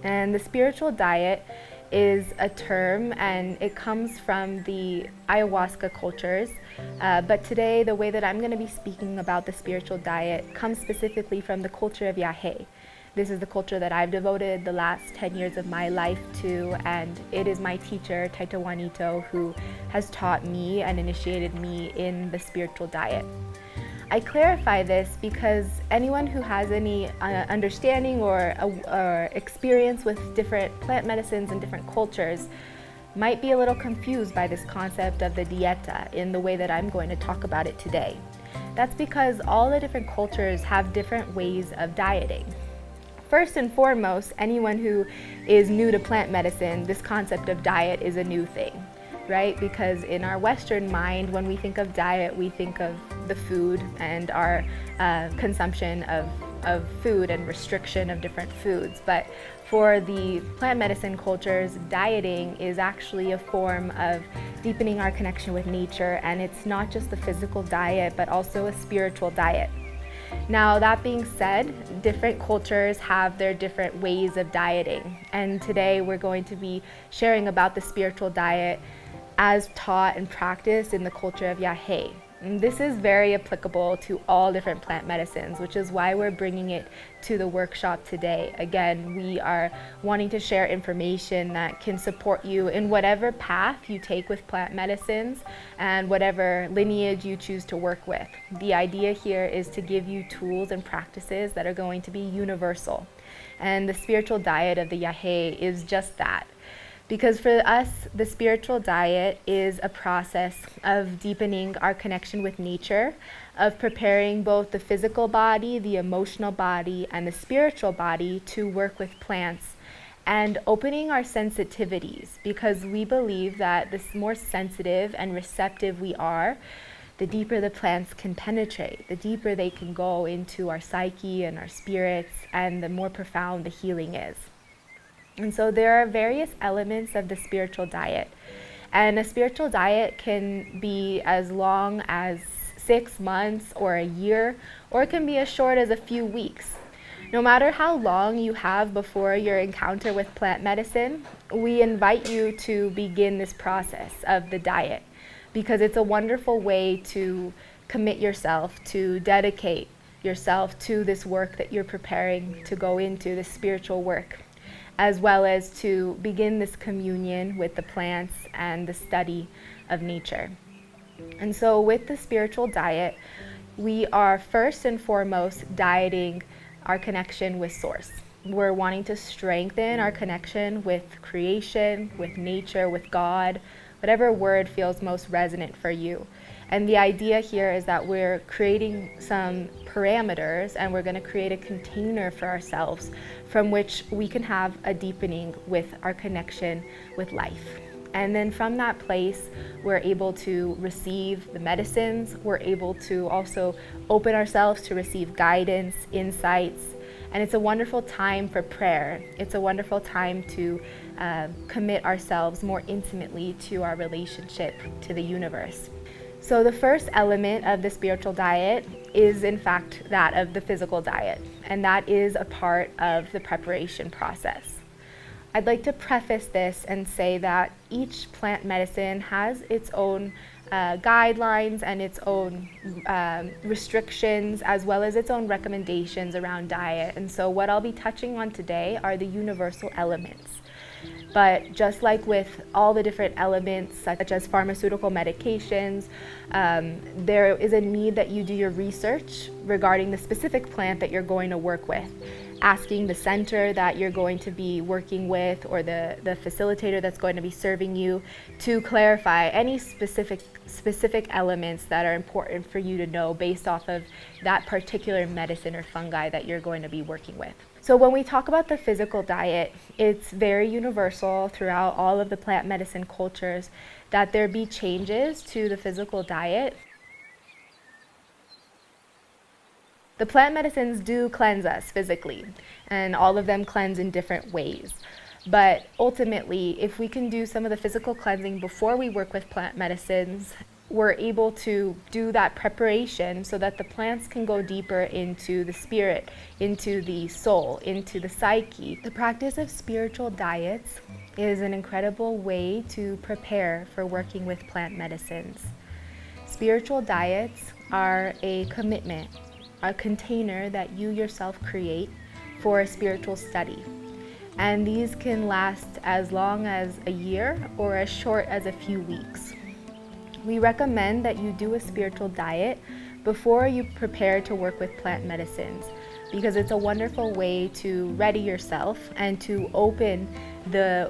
And the spiritual diet is a term, and it comes from the ayahuasca cultures. But today, the way that I'm going to be speaking about the spiritual diet comes specifically from the culture of Yahe. This is the culture that I've devoted the last 10 years of my life to, and it is my teacher, Taita Juanito, who has taught me and initiated me in the spiritual diet. I clarify this because anyone who has any understanding or experience with different plant medicines and different cultures might be a little confused by this concept of the dieta in the way that I'm going to talk about it today. That's because all the different cultures have different ways of dieting. First and foremost, anyone who is new to plant medicine, this concept of diet is a new thing, right? Because in our Western mind, when we think of diet, we think of the food and our consumption of food and restriction of different foods. But for the plant medicine cultures, dieting is actually a form of deepening our connection with nature, and it's not just a physical diet, but also a spiritual diet. Now, that being said, different cultures have their different ways of dieting, and today we're going to be sharing about the spiritual diet as taught and practiced in the culture of Yahe. And this is very applicable to all different plant medicines, which is why we're bringing it to the workshop today. Again, we are wanting to share information that can support you in whatever path you take with plant medicines and whatever lineage you choose to work with. The idea here is to give you tools and practices that are going to be universal. And the spiritual diet of the Yahe is just that. Because for us, the spiritual diet is a process of deepening our connection with nature, of preparing both the physical body, the emotional body, and the spiritual body to work with plants, and opening our sensitivities, because we believe that the more sensitive and receptive we are, the deeper the plants can penetrate, the deeper they can go into our psyche and our spirits, and the more profound the healing is. And so there are various elements of the spiritual diet. And a spiritual diet can be as long as 6 months or a year, or it can be as short as a few weeks. No matter how long you have before your encounter with plant medicine, we invite you to begin this process of the diet, because it's a wonderful way to commit yourself, to dedicate yourself to this work that you're preparing to go into, this spiritual work, as well as to begin this communion with the plants and the study of nature. And so with the spiritual diet, we are first and foremost dieting our connection with Source. We're wanting to strengthen our connection with creation, with nature, with God, whatever word feels most resonant for you. And the idea here is that we're creating some parameters, and we're going to create a container for ourselves from which we can have a deepening with our connection with life. And then from that place, we're able to receive the medicines. We're able to also open ourselves to receive guidance, insights. And it's a wonderful time for prayer. It's a wonderful time to commit ourselves more intimately to our relationship to the universe. So the first element of the spiritual diet is in fact that of the physical diet, and that is a part of the preparation process. I'd like to preface this and say that each plant medicine has its own guidelines and its own restrictions, as well as its own recommendations around diet. And so what I'll be touching on today are the universal elements. But just like with all the different elements, such as pharmaceutical medications, there is a need that you do your research regarding the specific plant that you're going to work with, asking the center that you're going to be working with or the facilitator that's going to be serving you to clarify any specific elements that are important for you to know based off of that particular medicine or fungi that you're going to be working with. So when we talk about the physical diet, it's very universal throughout all of the plant medicine cultures that there be changes to the physical diet. The plant medicines do cleanse us physically, and all of them cleanse in different ways. But ultimately, if we can do some of the physical cleansing before we work with plant medicines, we're able to do that preparation so that the plants can go deeper into the spirit, into the soul, into the psyche. The practice of spiritual diets is an incredible way to prepare for working with plant medicines. Spiritual diets are a commitment, a container that you yourself create for a spiritual study. And these can last as long as a year or as short as a few weeks. We recommend that you do a spiritual diet before you prepare to work with plant medicines, because it's a wonderful way to ready yourself and to open the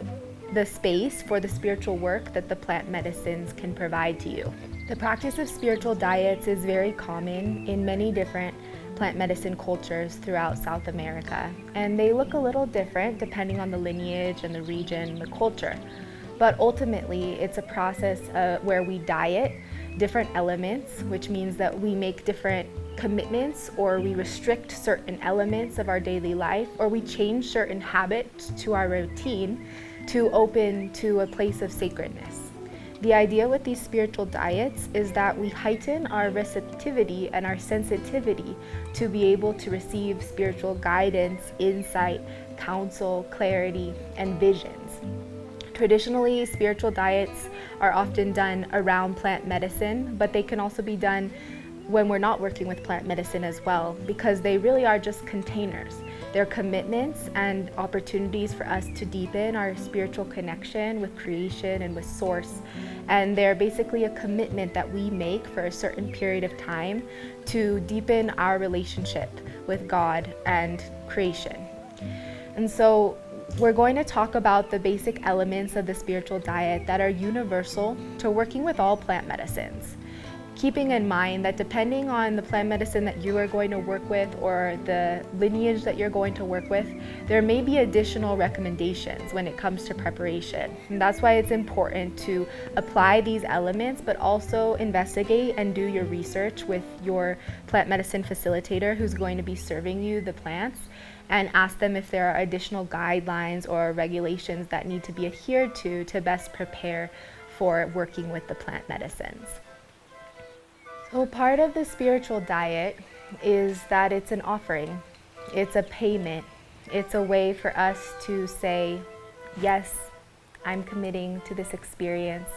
space for the spiritual work that the plant medicines can provide to you. The practice of spiritual diets is very common in many different plant medicine cultures throughout South America, and they look a little different depending on the lineage and the region, the culture. But ultimately, it's a process where we diet different elements, which means that we make different commitments, or we restrict certain elements of our daily life, or we change certain habits to our routine to open to a place of sacredness. The idea with these spiritual diets is that we heighten our receptivity and our sensitivity to be able to receive spiritual guidance, insight, counsel, clarity, and visions. Traditionally, spiritual diets are often done around plant medicine, but they can also be done when we're not working with plant medicine as well, because they really are just containers. They're commitments and opportunities for us to deepen our spiritual connection with creation and with Source. And they're basically a commitment that we make for a certain period of time to deepen our relationship with God and creation. And so we're going to talk about the basic elements of the spiritual diet that are universal to working with all plant medicines, keeping in mind that depending on the plant medicine that you are going to work with or the lineage that you're going to work with, there may be additional recommendations when it comes to preparation. And that's why it's important to apply these elements, but also investigate and do your research with your plant medicine facilitator who's going to be serving you the plants, and ask them if there are additional guidelines or regulations that need to be adhered to best prepare for working with the plant medicines. So part of the spiritual diet is that it's an offering, it's a payment, it's a way for us to say, yes, I'm committing to this experience,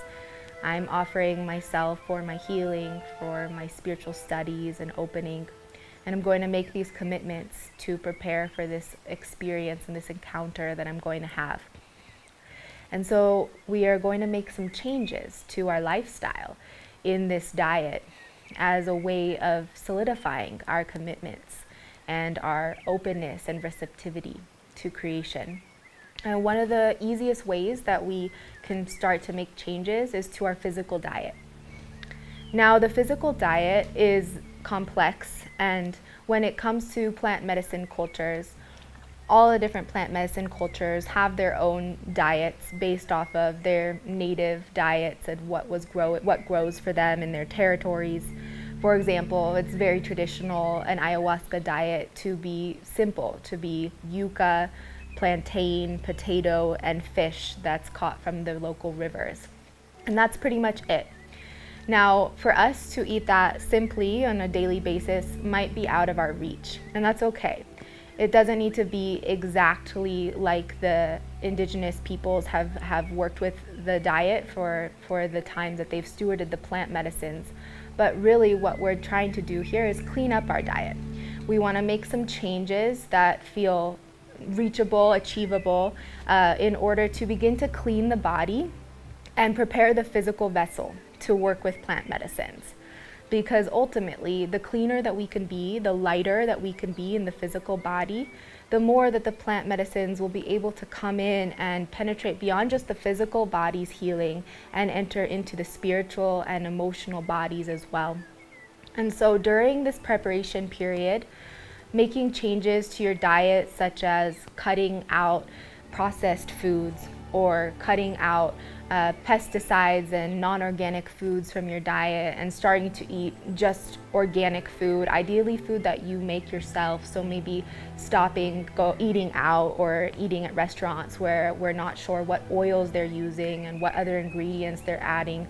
I'm offering myself for my healing, for my spiritual studies and opening, and I'm going to make these commitments to prepare for this experience and this encounter that I'm going to have. And so we are going to make some changes to our lifestyle in this diet as a way of solidifying our commitments and our openness and receptivity to creation. And one of the easiest ways that we can start to make changes is to our physical diet. Now, the physical diet is complex, and when it comes to plant medicine cultures, all the different plant medicine cultures have their own diets based off of their native diets and what grows for them in their territories. For example, it's very traditional, an ayahuasca diet, to be simple, to be yuca, plantain, potato, and fish that's caught from the local rivers. And that's pretty much it. Now, for us to eat that simply on a daily basis might be out of our reach, and that's okay. It doesn't need to be exactly like the indigenous peoples have worked with the diet for the time that they've stewarded the plant medicines. But really what we're trying to do here is clean up our diet. We want to make some changes that feel reachable, achievable, in order to begin to clean the body and prepare the physical vessel to work with plant medicines. Because ultimately, the cleaner that we can be, the lighter that we can be in the physical body, the more that the plant medicines will be able to come in and penetrate beyond just the physical body's healing and enter into the spiritual and emotional bodies as well. And so during this preparation period, making changes to your diet, such as cutting out processed foods or cutting out pesticides and non-organic foods from your diet and starting to eat just organic food, ideally food that you make yourself. So maybe stopping eating out or eating at restaurants where we're not sure what oils they're using and what other ingredients they're adding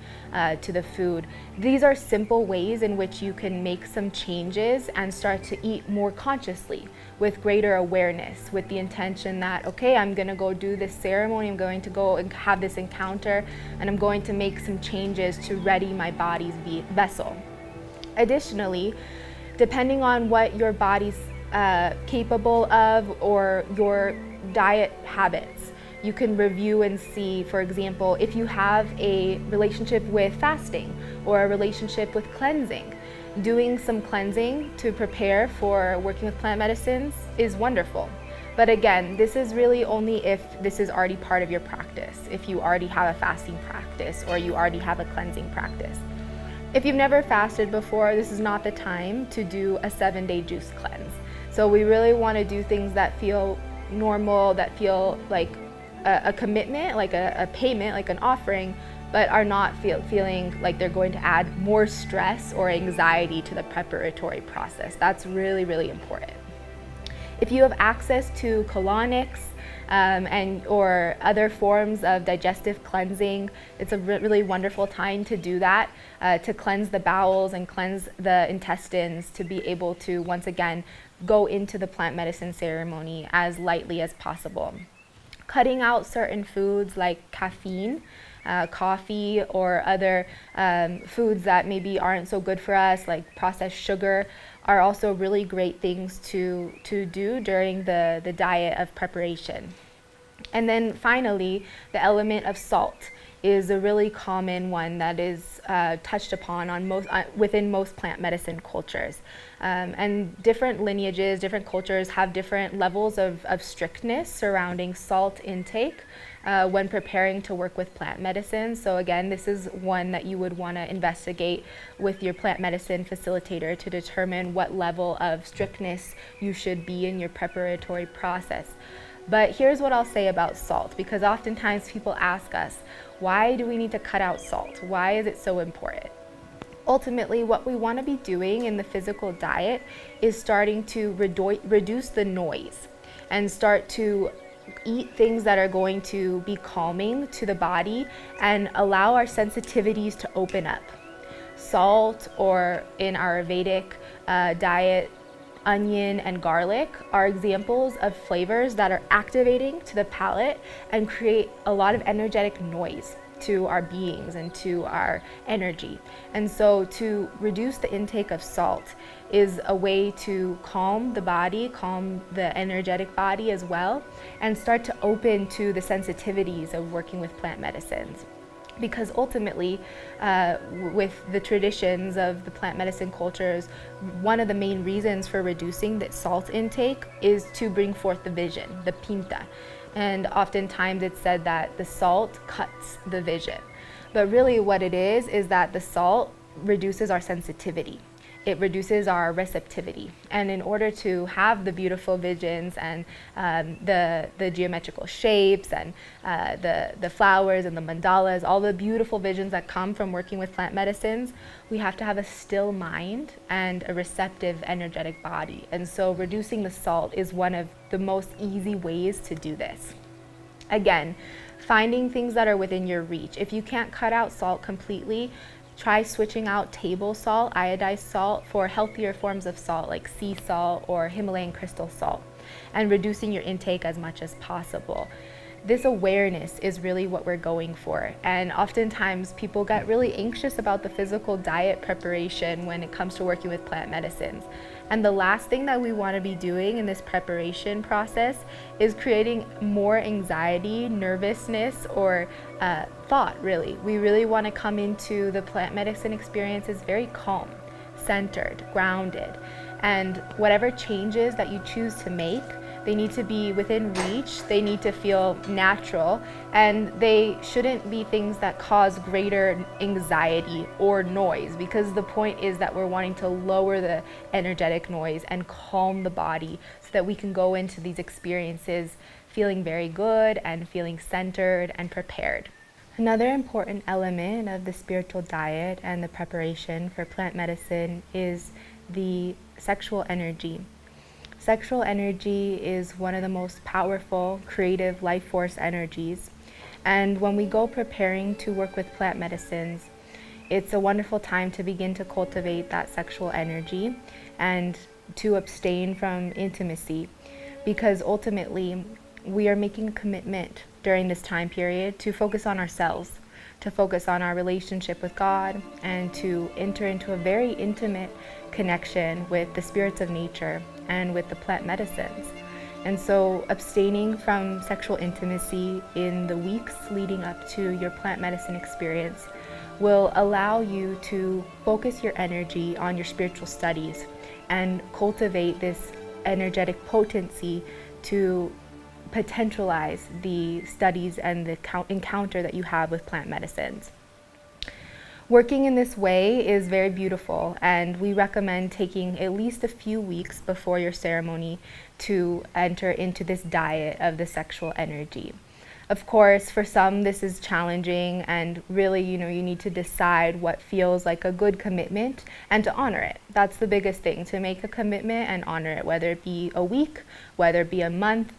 to the food. These are simple ways in which you can make some changes and start to eat more consciously with greater awareness, with the intention that, okay, I'm gonna go do this ceremony, I'm going to go and have this encounter, and I'm going to make some changes to ready my body's vessel. Additionally, depending on what your body's capable of or your diet habits, you can review and see, for example, if you have a relationship with fasting or a relationship with cleansing. Doing some cleansing to prepare for working with plant medicines is wonderful. But again, this is really only if this is already part of your practice, if you already have a fasting practice or you already have a cleansing practice. If you've never fasted before, this is not the time to do a 7-day juice cleanse. So we really want to do things that feel normal, that feel like a commitment, like a payment, like an offering, but are not feeling like they're going to add more stress or anxiety to the preparatory process. That's really, really important. If you have access to colonics or other forms of digestive cleansing, it's a really wonderful time to do that, to cleanse the bowels and cleanse the intestines, to be able to once again go into the plant medicine ceremony as lightly as possible. Cutting out certain foods like caffeine, coffee, or other foods that maybe aren't so good for us, like processed sugar, are also really great things to do during the diet of preparation. And then finally, the element of salt is a really common one that is touched upon within most plant medicine cultures. And different lineages, different cultures have different levels of strictness surrounding salt intake when preparing to work with plant medicine. So again, this is one that you would want to investigate with your plant medicine facilitator to determine what level of strictness you should be in your preparatory process. But here's what I'll say about salt, because oftentimes people ask us, why do we need to cut out salt? Why is it so important? Ultimately, what we want to be doing in the physical diet is starting to reduce the noise and start to eat things that are going to be calming to the body and allow our sensitivities to open up. Salt, or in our Vedic diet, onion and garlic, are examples of flavors that are activating to the palate and create a lot of energetic noise to our beings and to our energy. And so to reduce the intake of salt is a way to calm the body, calm the energetic body as well, and start to open to the sensitivities of working with plant medicines. Because ultimately, with the traditions of the plant medicine cultures, one of the main reasons for reducing the salt intake is to bring forth the vision, the pinta. And oftentimes it's said that the salt cuts the vision. But really what it is that the salt reduces our sensitivity. It reduces our receptivity. And in order to have the beautiful visions and the geometrical shapes and the flowers and the mandalas, all the beautiful visions that come from working with plant medicines, we have to have a still mind and a receptive, energetic body. And so reducing the salt is one of the most easy ways to do this. Again, finding things that are within your reach. If you can't cut out salt completely, try switching out table salt, iodized salt, for healthier forms of salt like sea salt or Himalayan crystal salt, and reducing your intake as much as possible. This awareness is really what we're going for. And oftentimes people get really anxious about the physical diet preparation when it comes to working with plant medicines. And the last thing that we want to be doing in this preparation process is creating more anxiety, nervousness, or thought, really. We really want to come into the plant medicine experiences very calm, centered, grounded. And whatever changes that you choose to make, they need to be within reach, they need to feel natural, and they shouldn't be things that cause greater anxiety or noise, because the point is that we're wanting to lower the energetic noise and calm the body so that we can go into these experiences feeling very good and feeling centered and prepared. Another important element of the spiritual diet and the preparation for plant medicine is the sexual energy. Sexual energy is one of the most powerful, creative life force energies. And when we go preparing to work with plant medicines, it's a wonderful time to begin to cultivate that sexual energy and to abstain from intimacy, because ultimately we are making a commitment during this time period to focus on ourselves, to focus on our relationship with God, and to enter into a very intimate connection with the spirits of nature and with the plant medicines. And so abstaining from sexual intimacy in the weeks leading up to your plant medicine experience will allow you to focus your energy on your spiritual studies and cultivate this energetic potency to potentialize the studies and the encounter that you have with plant medicines. Working in this way is very beautiful, and we recommend taking at least a few weeks before your ceremony to enter into this diet of the sexual energy. Of course, for some this is challenging, and really, you need to decide what feels like a good commitment and to honor it. That's the biggest thing, to make a commitment and honor it, whether it be a week, whether it be a month.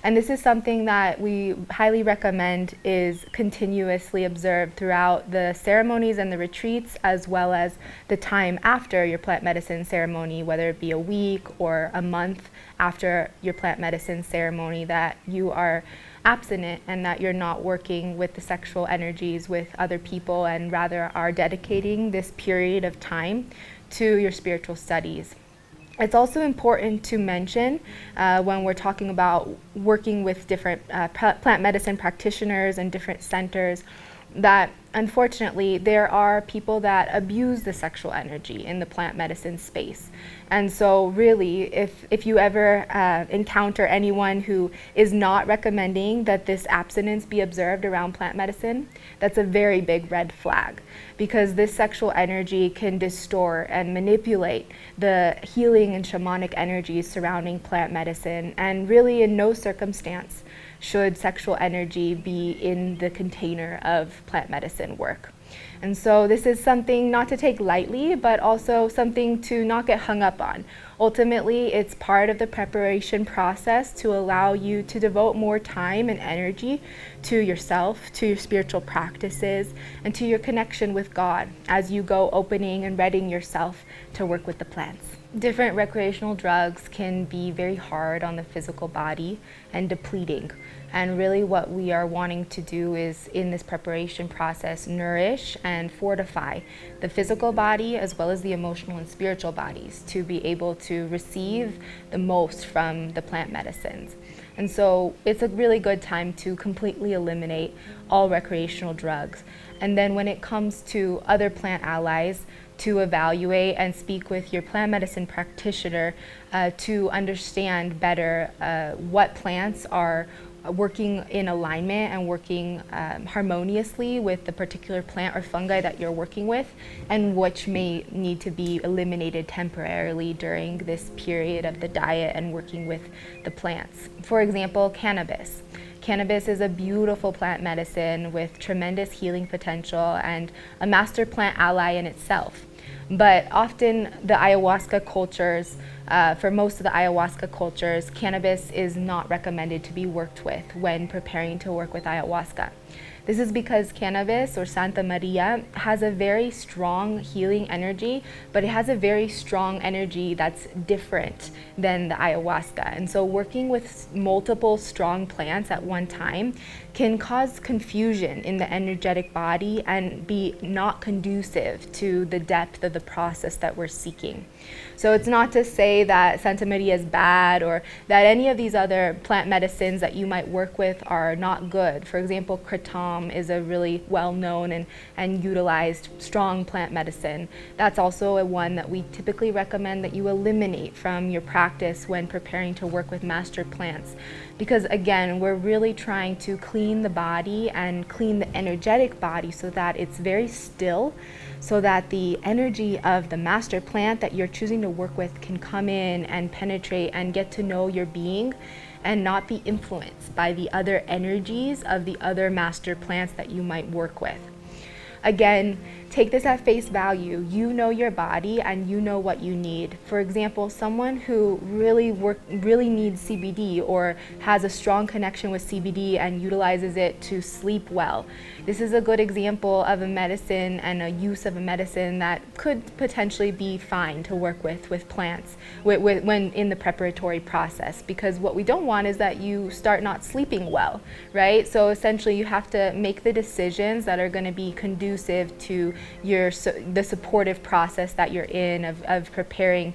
And this is something that we highly recommend is continuously observed throughout the ceremonies and the retreats, as well as the time after your plant medicine ceremony, whether it be a week or a month after your plant medicine ceremony, that you are abstinent and that you're not working with the sexual energies with other people, and rather are dedicating this period of time to your spiritual studies. It's also important to mention when we're talking about working with different plant medicine practitioners and different centers that unfortunately there are people that abuse the sexual energy in the plant medicine space. And so really, if you ever encounter anyone who is not recommending that this abstinence be observed around plant medicine, that's a very big red flag, because this sexual energy can distort and manipulate the healing and shamanic energies surrounding plant medicine, and really in no circumstance should sexual energy be in the container of plant medicine work. And so this is something not to take lightly, but also something to not get hung up on. Ultimately, it's part of the preparation process to allow you to devote more time and energy to yourself, to your spiritual practices, and to your connection with God as you go opening and readying yourself to work with the plants. Different recreational drugs can be very hard on the physical body and depleting. And really what we are wanting to do is, in this preparation process, nourish and fortify the physical body as well as the emotional and spiritual bodies to be able to receive the most from the plant medicines. And so it's a really good time to completely eliminate all recreational drugs. And then when it comes to other plant allies, to evaluate and speak with your plant medicine practitioner to understand better what plants are working in alignment and working harmoniously with the particular plant or fungi that you're working with, and which may need to be eliminated temporarily during this period of the diet and working with the plants. For example, cannabis. Cannabis is a beautiful plant medicine with tremendous healing potential and a master plant ally in itself. But often the ayahuasca cultures, for most of the ayahuasca cultures, cannabis is not recommended to be worked with when preparing to work with ayahuasca. This is because cannabis, or Santa Maria, has a very strong healing energy, but it has a very strong energy that's different than the ayahuasca. And so working with multiple strong plants at one time can cause confusion in the energetic body and be not conducive to the depth of the process that we're seeking. So it's not to say that Santa Maria is bad or that any of these other plant medicines that you might work with are not good. For example, kratom is a really well-known and utilized strong plant medicine. That's also a one that we typically recommend that you eliminate from your practice when preparing to work with master plants. Because again, we're really trying to clean the body and clean the energetic body so that it's very still, so that the energy of the master plant that you're choosing to work with can come in and penetrate and get to know your being and not be influenced by the other energies of the other master plants that you might work with. Again, take this at face value. You know your body and you know what you need. For example, someone who really needs CBD or has a strong connection with CBD and utilizes it to sleep well. This is a good example of a medicine and a use of a medicine that could potentially be fine to work with plants when in the preparatory process, because what we don't want is that you start not sleeping well, right? So essentially you have to make the decisions that are going to be conducive to the supportive process that you're in of preparing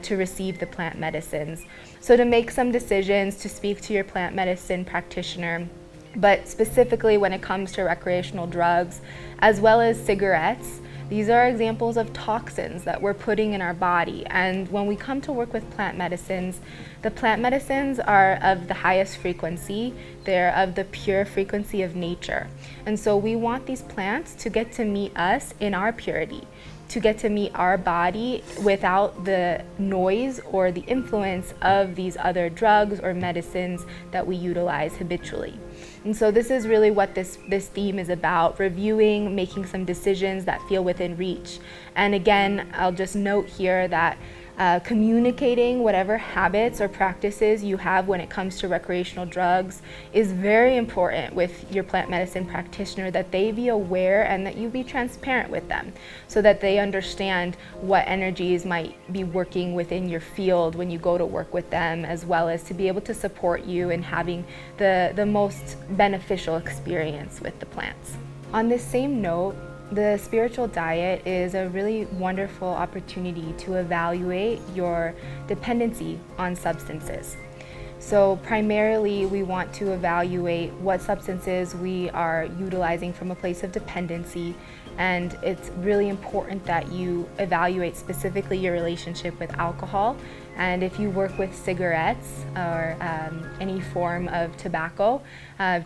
to receive the plant medicines. So to make some decisions, to speak to your plant medicine practitioner, but specifically when it comes to recreational drugs, as well as cigarettes, these are examples of toxins that we're putting in our body. And when we come to work with plant medicines, the plant medicines are of the highest frequency. They're of the pure frequency of nature. And so we want these plants to get to meet us in our purity, to get to meet our body without the noise or the influence of these other drugs or medicines that we utilize habitually. And so this is really what this theme is about: reviewing, making some decisions that feel within reach. And again, I'll just note here that communicating whatever habits or practices you have when it comes to recreational drugs is very important with your plant medicine practitioner, that they be aware and that you be transparent with them so that they understand what energies might be working within your field when you go to work with them, as well as to be able to support you in having the most beneficial experience with the plants. On this same note, the spiritual diet is a really wonderful opportunity to evaluate your dependency on substances. So primarily we want to evaluate what substances we are utilizing from a place of dependency, and it's really important that you evaluate specifically your relationship with alcohol, and if you work with cigarettes or any form of tobacco,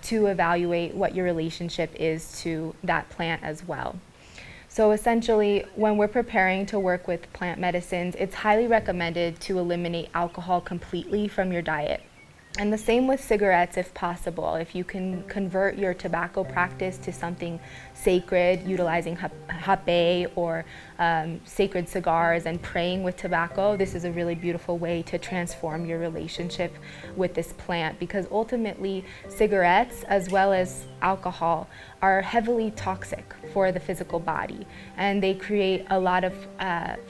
to evaluate what your relationship is to that plant as well. So essentially, when we're preparing to work with plant medicines, it's highly recommended to eliminate alcohol completely from your diet. And the same with cigarettes if possible. If you can convert your tobacco practice to something sacred, utilizing hape or sacred cigars and praying with tobacco, this is a really beautiful way to transform your relationship with this plant, because ultimately cigarettes as well as alcohol are heavily toxic for the physical body, and they create a lot of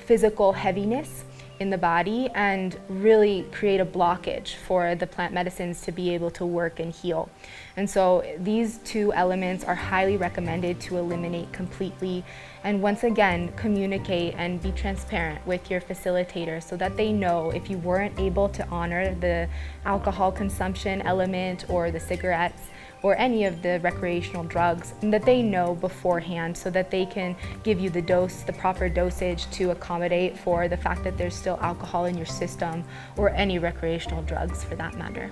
physical heaviness in the body and really create a blockage for the plant medicines to be able to work and heal. And so these two elements are highly recommended to eliminate completely. And once again, communicate and be transparent with your facilitator so that they know if you weren't able to honor the alcohol consumption element or the cigarettes or any of the recreational drugs, and that they know beforehand so that they can give you the proper dosage to accommodate for the fact that there's still alcohol in your system, or any recreational drugs for that matter.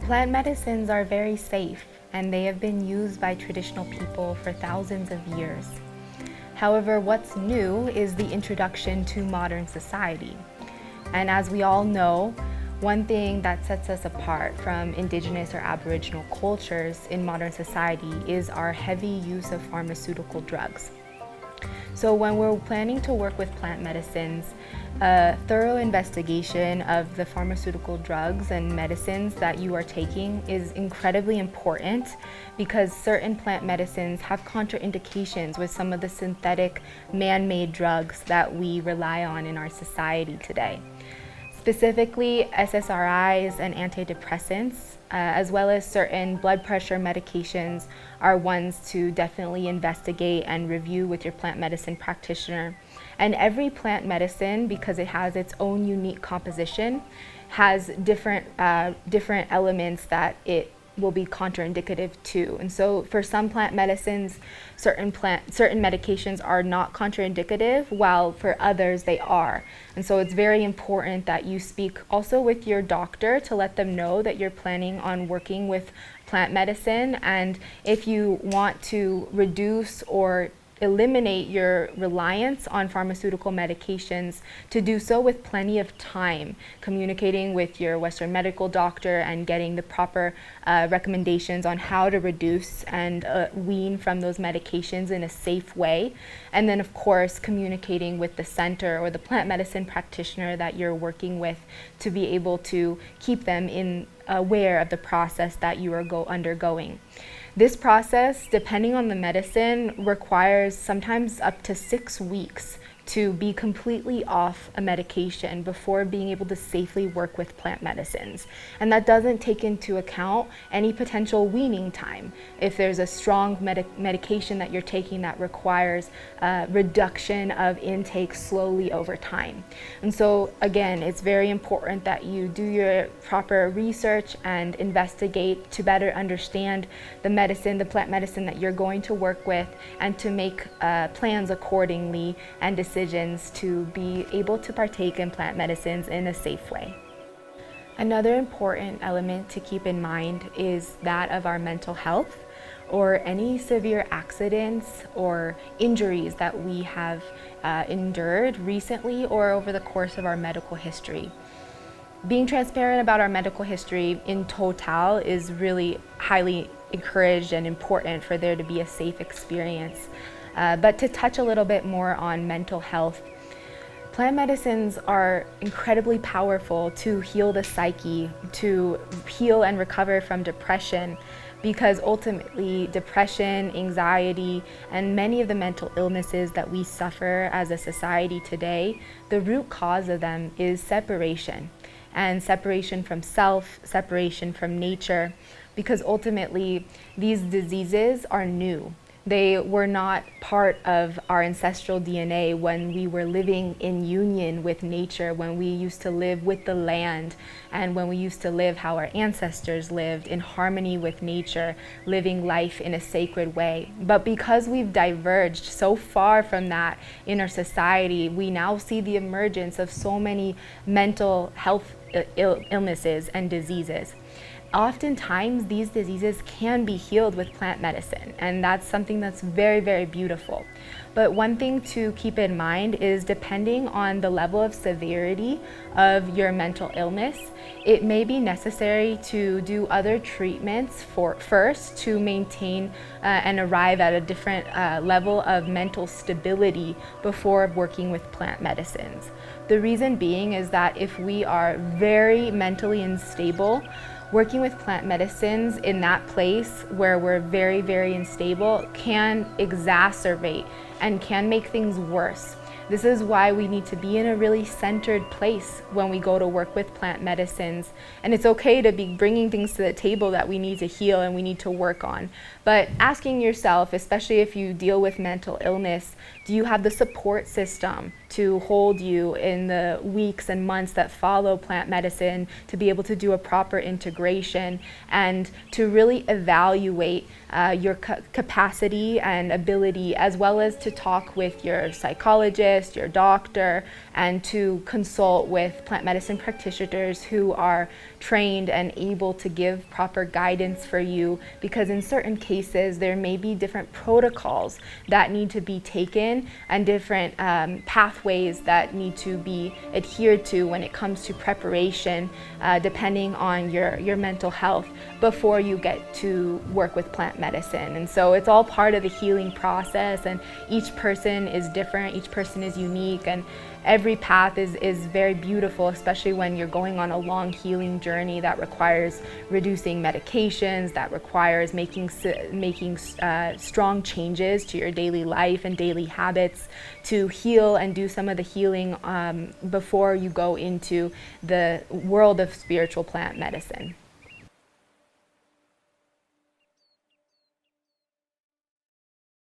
Plant medicines are very safe, and they have been used by traditional people for thousands of years. However, what's new is the introduction to modern society. And as we all know, one thing that sets us apart from indigenous or aboriginal cultures in modern society is our heavy use of pharmaceutical drugs. So when we're planning to work with plant medicines, a thorough investigation of the pharmaceutical drugs and medicines that you are taking is incredibly important, because certain plant medicines have contraindications with some of the synthetic man-made drugs that we rely on in our society today. Specifically, SSRIs and antidepressants, as well as certain blood pressure medications, are ones to definitely investigate and review with your plant medicine practitioner. And every plant medicine, because it has its own unique composition, has different elements that it will be contraindicative to. And so for some plant medicines, certain medications are not contraindicative, while for others they are. And so it's very important that you speak also with your doctor to let them know that you're planning on working with plant medicine, and if you want to reduce or eliminate your reliance on pharmaceutical medications, to do so with plenty of time, communicating with your Western medical doctor and getting the proper recommendations on how to reduce and wean from those medications in a safe way. And then, of course, communicating with the center or the plant medicine practitioner that you're working with to be able to keep them aware of the process that you are undergoing. This process, depending on the medicine, requires sometimes up to 6 weeks to be completely off a medication before being able to safely work with plant medicines. And that doesn't take into account any potential weaning time. If there's a strong medication that you're taking that requires reduction of intake slowly over time. And so again, it's very important that you do your proper research and investigate to better understand the medicine, the plant medicine that you're going to work with, and to make plans accordingly and decisions to be able to partake in plant medicines in a safe way. Another important element to keep in mind is that of our mental health, or any severe accidents or injuries that we have endured recently or over the course of our medical history. Being transparent about our medical history in total is really highly encouraged and important for there to be a safe experience. But to touch a little bit more on mental health, plant medicines are incredibly powerful to heal the psyche, to heal and recover from depression, because ultimately depression, anxiety, and many of the mental illnesses that we suffer as a society today, the root cause of them is separation, and separation from self, separation from nature, because ultimately these diseases are new. They were not part of our ancestral DNA when we were living in union with nature, when we used to live with the land, and when we used to live how our ancestors lived, in harmony with nature, living life in a sacred way. But because we've diverged so far from that in our society, we now see the emergence of so many mental health illnesses and diseases. Oftentimes, these diseases can be healed with plant medicine, and that's something that's very, very beautiful. But one thing to keep in mind is, depending on the level of severity of your mental illness, it may be necessary to do other treatments first to maintain and arrive at a different level of mental stability before working with plant medicines. The reason being is that if we are very mentally unstable, working with plant medicines in that place where we're very, very unstable can exacerbate and can make things worse. This is why we need to be in a really centered place when we go to work with plant medicines. And it's okay to be bringing things to the table that we need to heal and we need to work on. But asking yourself, especially if you deal with mental illness, do you have the support system to hold you in the weeks and months that follow plant medicine, to be able to do a proper integration and to really evaluate your capacity and ability, as well as to talk with your psychologist, your doctor, and to consult with plant medicine practitioners who are trained and able to give proper guidance for you, because in certain cases there may be different protocols that need to be taken and different pathways that need to be adhered to when it comes to preparation, depending on your mental health, before you get to work with plant medicine. And so it's all part of the healing process, and each person is different, each person is unique, and every path is very beautiful, especially when you're going on a long healing journey that requires reducing medications, that requires making strong changes to your daily life and daily habits to heal and do some of the healing before you go into the world of spiritual plant medicine.